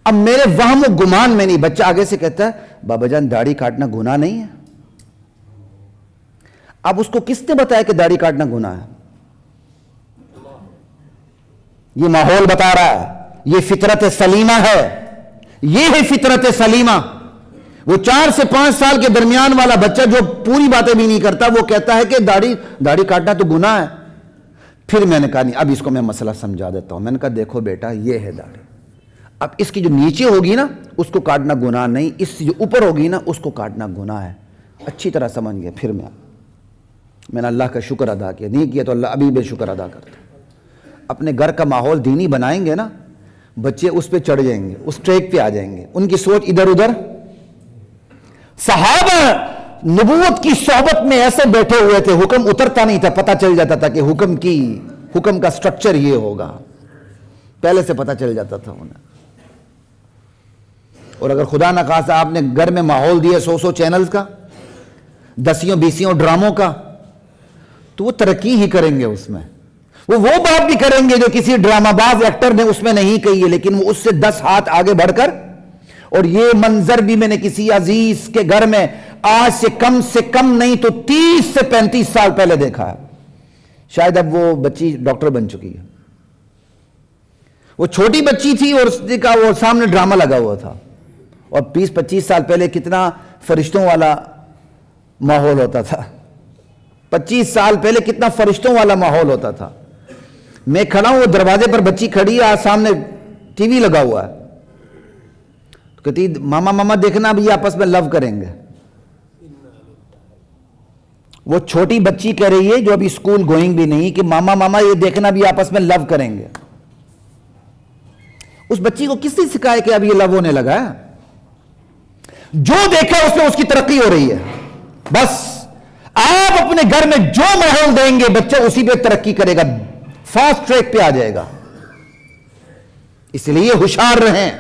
اب میرے وہم و گمان میں نہیں, بچہ آگے سے کہتا ہے بابا جان داڑھی کاٹنا گناہ نہیں ہے. اب اس کو کس نے بتایا کہ داڑھی کاٹنا گناہ ہے؟ یہ ماحول بتا رہا ہے, یہ فطرت سلیمہ ہے, یہ ہے فطرت سلیمہ. وہ 4 سے 5 سال کے درمیان والا بچہ جو پوری باتیں بھی نہیں کرتا, وہ کہتا ہے کہ داڑھی کاٹنا تو گناہ ہے. پھر میں نے کہا نہیں, اب اس کو میں مسئلہ سمجھا دیتا ہوں. میں نے کہا دیکھو بیٹا, یہ ہے داڑھی. اب اس کی جو نیچے ہوگی نا اس کو کاٹنا گناہ نہیں, اس سے جو اوپر ہوگی نا اس کو کاٹنا گناہ ہے. اچھی طرح سمجھ گیا. پھر میں نے اللہ کا شکر ادا کیا, نہیں کیا تو اللہ ابھی بے شکر ادا کرتا. اپنے گھر کا ماحول دینی بنائیں گے نا, بچے اس پہ چڑھ جائیں گے, اس ٹریک پہ آ جائیں گے. ان کی سوچ ادھر ادھر. صحابہ نبوت کی صحبت میں ایسے بیٹھے ہوئے تھے, حکم اترتا نہیں تھا, پتہ چل جاتا تھا کہ حکم کا سٹرکچر یہ ہوگا, پہلے سے پتہ چل جاتا تھا انہیں. اور اگر خدا نہ خواستہ آپ نے گھر میں ماحول دیا 100 چینلز کا, 10 ڈراموں کا, تو وہ ترقی ہی کریں گے اس میں. وہ بات بھی کریں گے جو کسی ڈرامہ باز ایکٹر نے اس میں نہیں کہی ہے, لیکن وہ اس سے 10 ہاتھ آگے بڑھ کر. اور یہ منظر بھی میں نے کسی عزیز کے گھر میں آج سے کم نہیں تو 30 سے 35 سال پہلے دیکھا ہے. شاید اب وہ بچی ڈاکٹر بن چکی ہے. وہ چھوٹی بچی تھی اور اس کا وہ سامنے ڈرامہ لگا ہوا تھا. اور 20-25 سال پہلے کتنا فرشتوں والا ماحول ہوتا تھا. 25 سال پہلے کتنا فرشتوں والا ماحول ہوتا تھا. میں کھڑا ہوں, وہ دروازے پر بچی کھڑی ہے, سامنے ٹی وی لگا ہوا ہے. تو کہتی ماما دیکھنا اب یہ آپس میں لو کریں گے. وہ چھوٹی بچی کہہ رہی ہے جو ابھی اسکول گوئنگ بھی نہیں کہ ماما ماما یہ دیکھنا بھی آپس میں لو کریں گے. اس بچی کو کس نے سکھایا کہ اب یہ لو ہونے لگا ہے؟ جو دیکھا اس میں اس کی ترقی ہو رہی ہے. بس آپ اپنے گھر میں جو ماحول دیں گے بچہ اسی پہ ترقی کرے گا، فاسٹ ٹریک پہ آ جائے گا. اس لیے ہوشیار رہیں.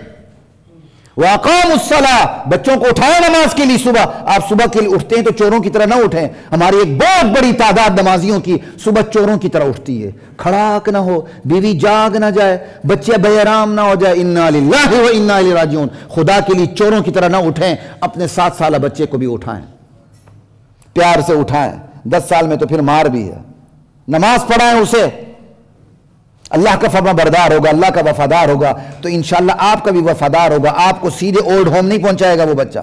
وَأَقَامُوا الصَّلَاةَ، بچوں کو اٹھائیں نماز کے لیے صبح. آپ صبح کے لیے اٹھتے ہیں تو چوروں کی طرح نہ اٹھیں. ہماری ایک بہت بڑی تعداد نمازیوں کی صبح چوروں کی طرح اٹھتی ہے. کھڑاک نہ ہو، بیوی جاگ نہ جائے، بچے بے آرام نہ ہو جائے. اِنَّا لِلَّهِ وَإِنَّا إِلَيْهِ رَاجِعُونَ. خدا کے لیے چوروں کی طرح نہ اٹھیں. اپنے 7 سالہ بچے کو بھی اٹھائیں، پیار سے اٹھائیں. 10 سال میں تو پھر مار بھی ہے. نماز پڑھائیں اسے. اللہ کا فرما بردار ہوگا، اللہ کا وفادار ہوگا تو انشاءاللہ آپ کا بھی وفادار ہوگا. آپ کو سیدھے اولڈ ہوم نہیں پہنچائے گا وہ بچہ.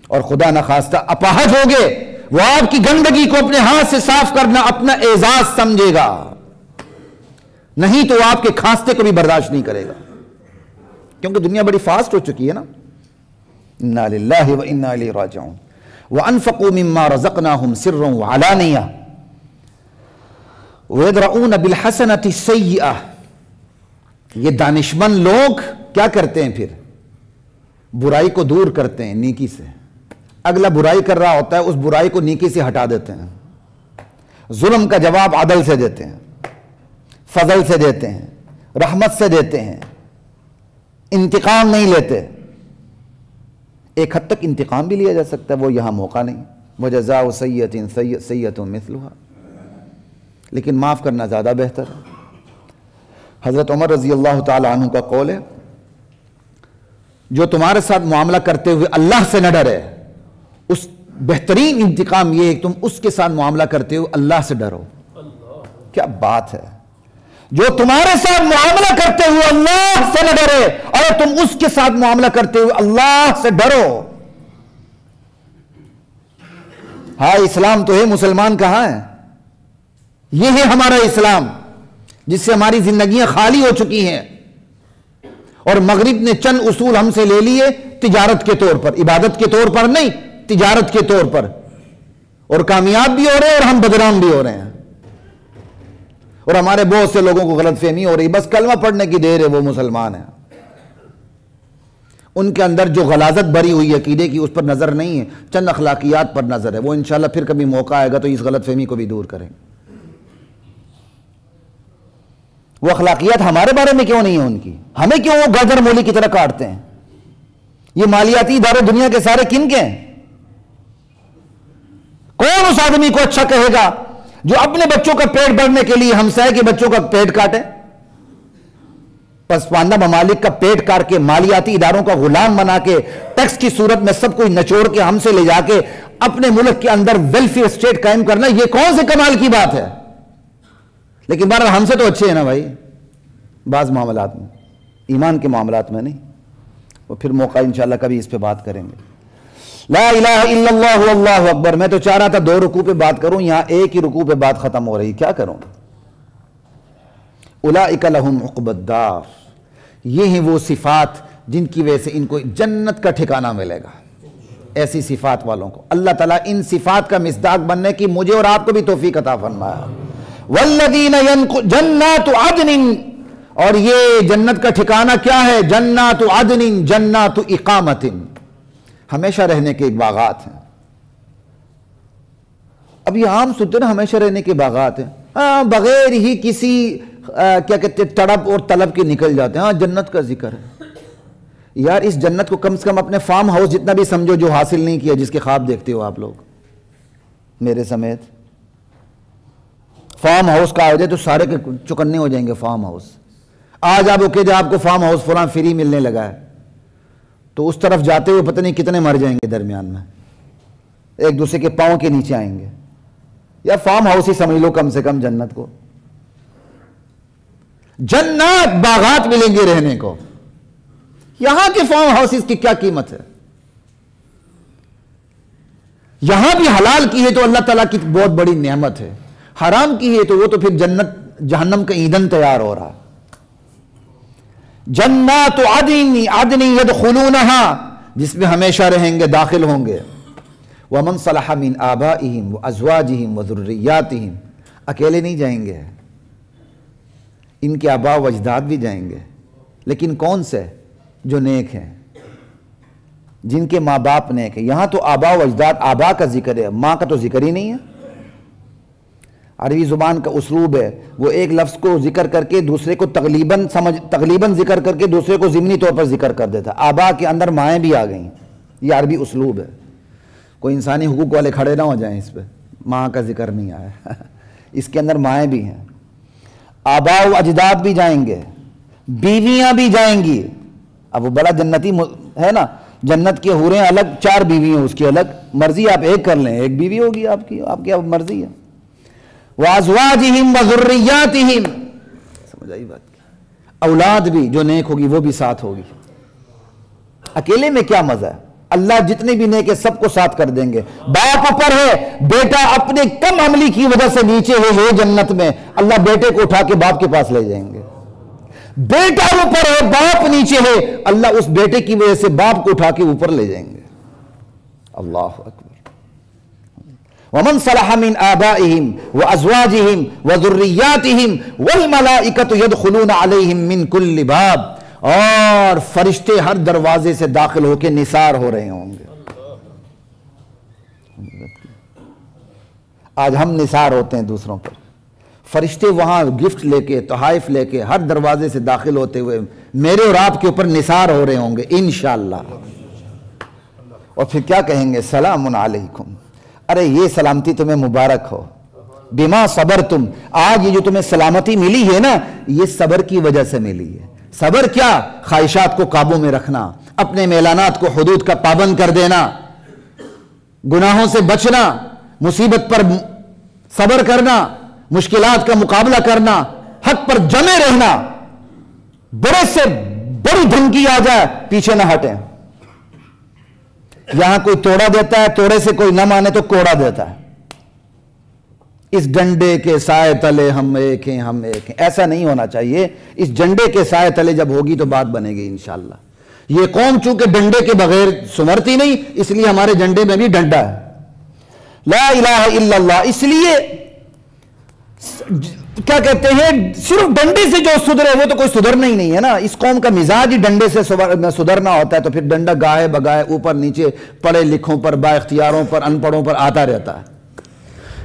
اور خدا نخواستہ اپاہج ہوگے، وہ آپ کی گندگی کو اپنے ہاتھ سے صاف کرنا اپنا اعزاز سمجھے گا، نہیں تو وہ آپ کے کھانستے کو بھی برداشت نہیں کرے گا. کیونکہ دنیا بڑی فاسٹ ہو چکی ہے نا. اِنَّا لِلَّهِ وَإِنَّا إِلَيْهِ رَاجِعُونَ. وَأَنفَقُوا مِمَّا رَزَقْنَاهُمْ سِرًّا وَعَلَانِيَةً وَيَدْرَؤُونَ بِالْحَسَنَةِ السَّيِّئَةَ. یہ دانشمند لوگ کیا کرتے ہیں؟ پھر برائی کو دور کرتے ہیں نیکی سے. اگلا برائی کر رہا ہوتا ہے اس برائی کو نیکی سے ہٹا دیتے ہیں. ظلم کا جواب عدل سے دیتے ہیں، فضل سے دیتے ہیں، رحمت سے دیتے ہیں. انتقام نہیں لیتے. ایک حد تک انتقام بھی لیا جا سکتا ہے، وہ یہاں موقع نہیں. وَجَزَاءُ سَيِّئَةٍ سَيِّئَةٌ مِثْلُهَا. لیکن معاف کرنا زیادہ بہتر ہے. حضرت عمر رضی اللہ تعالی عنہ کا قول ہے، جو تمہارے ساتھ معاملہ کرتے ہوئے اللہ سے نہ ڈرے، اس بہترین انتقام یہ ہے کہ تم اس کے ساتھ معاملہ کرتے ہوئے اللہ سے ڈرو. کیا بات ہے! جو تمہارے ساتھ معاملہ کرتے ہوئے اللہ سے نہ ڈرے اور تم اس کے ساتھ معاملہ کرتے ہوئے اللہ سے ڈرو. ہاں اسلام تو ہے، مسلمان کہاں ہے؟ یہ ہے ہمارا اسلام جس سے ہماری زندگیاں خالی ہو چکی ہیں. اور مغرب نے چند اصول ہم سے لے لیے تجارت کے طور پر، عبادت کے طور پر نہیں، تجارت کے طور پر. اور کامیاب بھی ہو رہے ہیں اور ہم بدنام بھی ہو رہے ہیں. اور ہمارے بہت سے لوگوں کو غلط فہمی ہو رہی، بس کلمہ پڑھنے کی دیر ہے وہ مسلمان ہیں. ان کے اندر جو غلاظت بھری ہوئی عقیدے کی اس پر نظر نہیں ہے، چند اخلاقیات پر نظر ہے. وہ انشاءاللہ پھر کبھی موقع آئے گا تو اس غلط فہمی کو بھی دور کریں. وہ اخلاقیات ہمارے بارے میں کیوں نہیں ہے ان کی؟ ہمیں کیوں وہ گاجر مولی کی طرح کاٹتے ہیں؟ یہ مالیاتی ادارے دنیا کے سارے کن کے ہیں؟ کون اس آدمی کو اچھا کہے گا جو اپنے بچوں کا پیٹ بھرنے کے لیے ہمسائے کے بچوں کا پیٹ کاٹے؟ پسماندہ ممالک کا پیٹ کاٹ کے، مالیاتی اداروں کا غلام بنا کے، ٹیکس کی صورت میں سب کو نچوڑ کے ہم سے لے جا کے اپنے ملک کے اندر ویلفیئر اسٹیٹ قائم کرنا، یہ کون سے کمال کی بات ہے؟ لیکن بہرحال ہم سے تو اچھے ہیں نا بھائی، بعض معاملات میں، ایمان کے معاملات میں نہیں. اور پھر موقع انشاءاللہ کبھی اس پہ بات کریں گے. لا الہ الا اللہ واللہ اکبر. میں تو چاہ رہا تھا 2 رکوع پہ بات کروں، یہاں ایک ہی رکوع پہ بات ختم ہو رہی، کیا کروں؟ اولئک لہم عقبی الدار. یہ ہیں وہ صفات جن کی وجہ سے ان کو جنت کا ٹھکانہ ملے گا. ایسی صفات والوں کو اللہ تعالیٰ ان صفات کا مصداق بننے کی مجھے اور آپ کو بھی توفیق عطا فرمایا. والذین جنات عدن. اور یہ جنت کا ٹھکانہ کیا ہے؟ جنات عدن، جنات اقامت، ہمیشہ رہنے کے باغات ہیں. اب یہ عام سنتے نا ہمیشہ رہنے کے باغات ہیں، ہاں بغیر ہی کسی کیا کہتے ہیں تڑپ اور طلب کے نکل جاتے ہیں. ہاں جنت کا ذکر ہے. یار اس جنت کو کم سے کم اپنے فارم ہاؤس جتنا بھی سمجھو جو حاصل نہیں کیا، جس کے خواب دیکھتے ہو آپ لوگ میرے سمیت. فارم ہاؤس کا ہو جائے تو سارے کے چکنے ہو جائیں گے. فارم ہاؤس آج آپ کہ آپ کو فارم ہاؤس فلاں فری ملنے لگا ہے تو اس طرف جاتے ہوئے پتہ نہیں کتنے مر جائیں گے درمیان میں، ایک دوسرے کے پاؤں کے نیچے آئیں گے. یا فارم ہاؤس ہی سمجھ لو کم سے کم جنت کو. جنات باغات ملیں گے رہنے کو. یہاں کے فارم ہاؤسز کی کیا قیمت ہے؟ یہاں بھی حلال کی ہے تو اللہ تعالیٰ کی بہت بڑی نعمت ہے، حرام کی ہے تو وہ تو پھر جنت جہنم کا ایندھن تیار ہو رہا. جنات عدن یدخلونہا، جس میں ہمیشہ رہیں گے، داخل ہوں گے. وَمَنْ صَلَحَ مِنْ آبَائِهِمْ وَأَزْوَاجِهِمْ وَذُرِّيَّاتِهِمْ، اکیلے نہیں جائیں گے، ان کے آباء و اجداد بھی جائیں گے، لیکن کون سے؟ جو نیک ہیں، جن کے ماں باپ نیک ہیں۔ یہاں تو آباء و اجداد، آباء کا ذکر ہے، ماں کا تو ذکر ہی نہیں ہے۔ عربی زبان کا اسلوب ہے، وہ ایک لفظ کو ذکر کر کے دوسرے کو تغلیباً ذکر کر کے دوسرے کو ضمنی طور پر ذکر کر دیتا۔ آباء کے اندر مائیں بھی آ گئیں، یہ عربی اسلوب ہے۔ کوئی انسانی حقوق والے کھڑے نہ ہو جائیں اس پہ، ماں کا ذکر نہیں آیا، اس کے اندر مائیں بھی ہیں۔ آباء و اجداد بھی جائیں گے، بیویاں بھی جائیں گی۔ اب وہ بڑا جنتی ہے نا، جنت کی حوریں الگ، 4 بیوی ہیں اس کی الگ، مرضی آپ ایک کر لیں، ایک بیوی ہوگی آپ کی اب مرضی ہے۔ وَأَزْوَاجِهِمْ وَذُرِّيَّاتِهِمْ، سمجھ آئی بات کی؟ اولاد بھی جو نیک ہوگی وہ بھی ساتھ ہوگی۔ اکیلے میں کیا مزہ ہے؟ اللہ جتنے بھی نیک ہے سب کو ساتھ کر دیں گے۔ باپ اوپر ہے، بیٹا اپنے کم عملی کی وجہ سے نیچے ہے جنت میں، اللہ بیٹے کو اٹھا کے باپ کے پاس لے جائیں گے۔ بیٹا اوپر ہے، باپ نیچے ہے، اللہ اس بیٹے کی وجہ سے باپ کو اٹھا کے اوپر لے جائیں گے۔ اللہ اکبر۔ وَمَنْ صَلَحَ مِنْ آبَائِهِمْ وَأَزْوَاجِهِمْ وَذُرِّيَّاتِهِمْ وَالْمَلَائِكَةُ يَدْخُلُونَ عَلَيْهِمْ مِنْ كُلِّ بَابٍ، اور فرشتے ہر دروازے سے داخل ہو کے نثار ہو رہے ہوں گے۔ آج ہم نثار ہوتے ہیں دوسروں پر، فرشتے وہاں گفٹ لے کے، تحائف لے کے ہر دروازے سے داخل ہوتے ہوئے میرے اور آپ کے اوپر نثار ہو رہے ہوں گے انشاءاللہ۔ اور پھر کیا کہیں گے؟ سلام علیکم، ارے یہ سلامتی تمہیں مبارک ہو، بما صبرتم، آج یہ جو تمہیں سلامتی ملی ہے نا، یہ صبر کی وجہ سے ملی ہے۔ صبر کیا؟ خواہشات کو قابو میں رکھنا، اپنے میلانات کو حدود کا پابند کر دینا، گناہوں سے بچنا، مصیبت پر صبر کرنا، مشکلات کا مقابلہ کرنا، حق پر جمے رہنا، بڑے سے بڑی دھمکی آ جائے پیچھے نہ ہٹیں۔ یہاں کوئی توڑا دیتا ہے، توڑے سے کوئی نہ مانے تو کوڑا دیتا ہے۔ اس ڈنڈے کے سائے تلے ہم ایک ہیں، ہم ایک ہیں، ایسا نہیں ہونا چاہیے۔ اس ڈنڈے کے سائے تلے جب ہوگی تو بات بنے گی انشاءاللہ۔ یہ قوم چونکہ ڈنڈے کے بغیر سنورتی نہیں، اس لیے ہمارے ڈنڈے میں بھی ڈنڈا ہے، لا الہ الا اللہ۔ اس لیے کیا کہتے ہیں، صرف ڈنڈے سے جو سدھرے وہ تو کوئی سدھرنا ہی نہیں ہے نا۔ اس قوم کا مزاج ہی ڈنڈے سے سدھرنا ہوتا ہے، تو پھر ڈنڈا گاہے بگاہے اوپر نیچے، پڑھے لکھوں پر، با اختیاروں پر، ان پڑھوں پر آتا رہتا ہے۔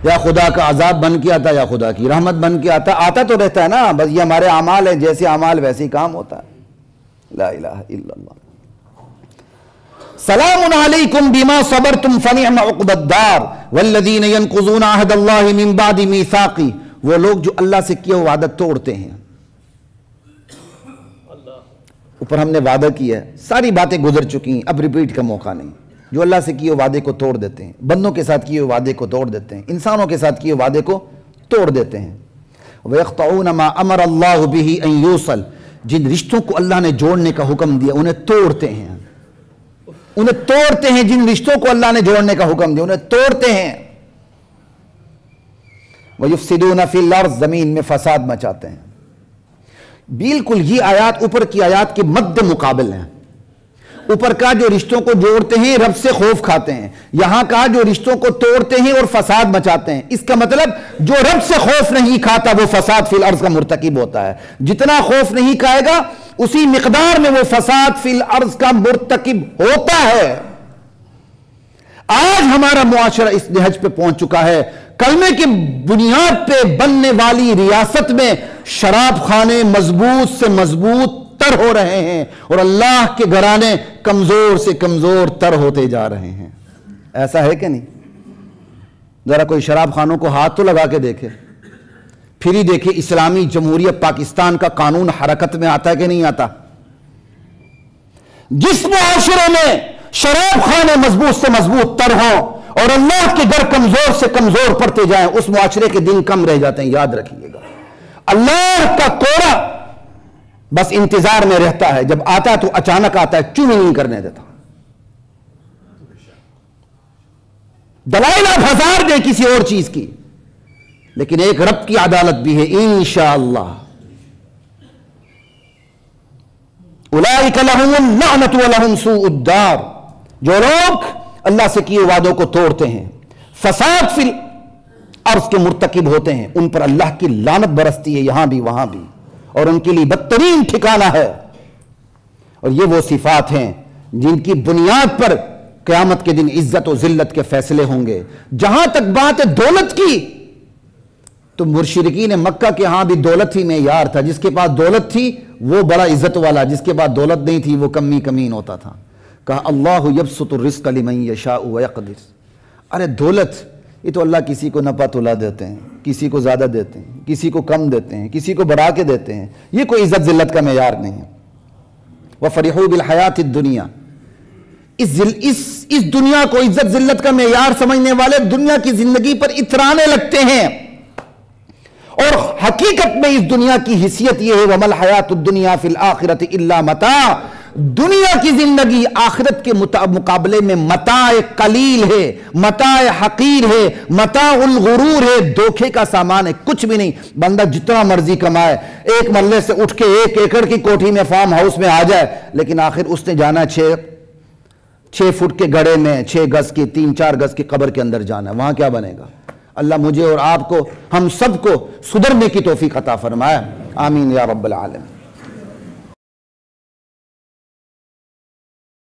یا خدا کا عذاب بن کے آتا ہے یا خدا کی رحمت بن کے آتا تو رہتا ہے نا، بس یہ ہمارے اعمال ہیں، جیسے اعمال ویسے ہی کام ہوتا ہے۔ لا الہ الا اللہ۔ سلام علیکم بما صبرتم فنعم عقبی الدار والذین ینقضون عہد اللہ من بعد میثاقہ، وہ لوگ جو اللہ سے کیا وعدہ توڑتے ہیں۔ اوپر ہم نے وعدہ کیا ہے، ساری باتیں گزر چکی ہیں، اب ریپیٹ کا موقع نہیں۔ جو اللہ سے کیے وعدے کو توڑ دیتے ہیں، بندوں کے ساتھ کیے وعدے کو توڑ دیتے ہیں، انسانوں کے ساتھ کیے وعدے کو توڑ دیتے ہیں۔ وَيَقْطَعُونَ مَا أَمَرَ اللَّهُ بِهِ أَن يُوصَلَ، جن رشتوں کو اللہ نے جوڑنے کا حکم دیا انہیں توڑتے ہیں، انہیں توڑتے ہیں۔ جن رشتوں کو اللہ نے جوڑنے کا حکم دیا انہیں توڑتے ہیں۔ وَيُفْسِدُونَ فِي الْأَرْضِ، زمین میں فساد مچاتے ہیں۔ بالکل یہ آیات اوپر کی آیات کے مد مقابل ہیں۔ اوپر کا جو رشتوں کو جوڑتے ہیں رب سے خوف کھاتے ہیں، یہاں کا جو رشتوں کو توڑتے ہیں اور فساد مچاتے ہیں۔ اس کا مطلب جو رب سے خوف نہیں کھاتا وہ فساد فی الارض کا مرتکب ہوتا ہے، جتنا خوف نہیں کھائے گا اسی مقدار میں وہ فساد فی الارض کا مرتکب ہوتا ہے۔ آج ہمارا معاشرہ اس نہج پہ پہنچ چکا ہے، کلمے کی بنیاد پہ بننے والی ریاست میں شراب خانے مضبوط سے مضبوط تر ہو رہے ہیں، اور اللہ کے گھرانے کمزور سے کمزور تر ہوتے جا رہے ہیں۔ ایسا ہے کہ نہیں؟ ذرا کوئی شراب خانوں کو ہاتھ تو لگا کے دیکھے، پھر ہی دیکھے اسلامی جمہوریہ پاکستان کا قانون حرکت میں آتا ہے کہ نہیں آتا۔ جس معاشرے میں شراب خانے مضبوط سے مضبوط تر ہوں اور اللہ کے گھر کمزور سے کمزور پڑتے جائیں، اس معاشرے کے دن کم رہ جاتے ہیں۔ یاد رکھیے گا، اللہ کا کوڑا بس انتظار میں رہتا ہے، جب آتا تو اچانک آتا ہے، چوں نہیں کرنے دیتا۔ دلائل آپ ہزار دیں کسی اور چیز کی، لیکن ایک رب کی عدالت بھی ہے انشاءاللہ۔ اولئک لہم اللعنۃ ولہم سوء الدار، جو لوگ اللہ سے کیے وعدوں کو توڑتے ہیں، فساد فی اور اس کے مرتکب ہوتے ہیں، ان پر اللہ کی لعنت برستی ہے یہاں بھی وہاں بھی، اور ان کے لیے بدترین ٹھکانہ ہے۔ اور یہ وہ صفات ہیں جن کی بنیاد پر قیامت کے دن عزت و ذلت کے فیصلے ہوں گے۔ جہاں تک بات ہے دولت کی، تو مشرکین مکہ کے ہاں بھی دولت ہی معیار تھا، جس کے پاس دولت تھی وہ بڑا عزت والا، جس کے پاس دولت نہیں تھی وہ کمی کمین ہوتا تھا۔ کہا اللہ یبسط الرزق لمن یشاء ویقدر، ارے دولت یہ تو اللہ کسی کو نفع تلا دیتے ہیں، کسی کو زیادہ دیتے ہیں، کسی کو کم دیتے ہیں، کسی کو بڑھا کے دیتے ہیں، یہ کوئی عزت ذلت کا معیار نہیں ہے۔ وَفَرِحُوا بِالْحَيَاةِ الدُّنْيَا، اس دنیا کو عزت ذلت کا معیار سمجھنے والے دنیا کی زندگی پر اترانے لگتے ہیں، اور حقیقت میں اس دنیا کی حیثیت یہ ہے وَمَا الْحَيَاةُ الدُّنْيَا فِي الْآخِرَةِ إِلَّا مَتَاعٌ، دنیا کی زندگی آخرت کے مقابلے میں متاع قلیل ہے، متاع حقیر ہے، متاع الغرور ہے، دھوکے کا سامان ہے، کچھ بھی نہیں۔ بندہ جتنا مرضی کمائے، ایک محلے سے اٹھ کے 1 ایکڑ کی کوٹھی میں فارم ہاؤس میں آ جائے، لیکن آخر اس نے جانا 6 فٹ کے گڑھے میں، 6 گز کی 3-4 گز کی قبر کے اندر جانا ہے، وہاں کیا بنے گا؟ اللہ مجھے اور آپ کو، ہم سب کو سدھرنے کی توفیق عطا فرمائے، آمین یا رب العالمین۔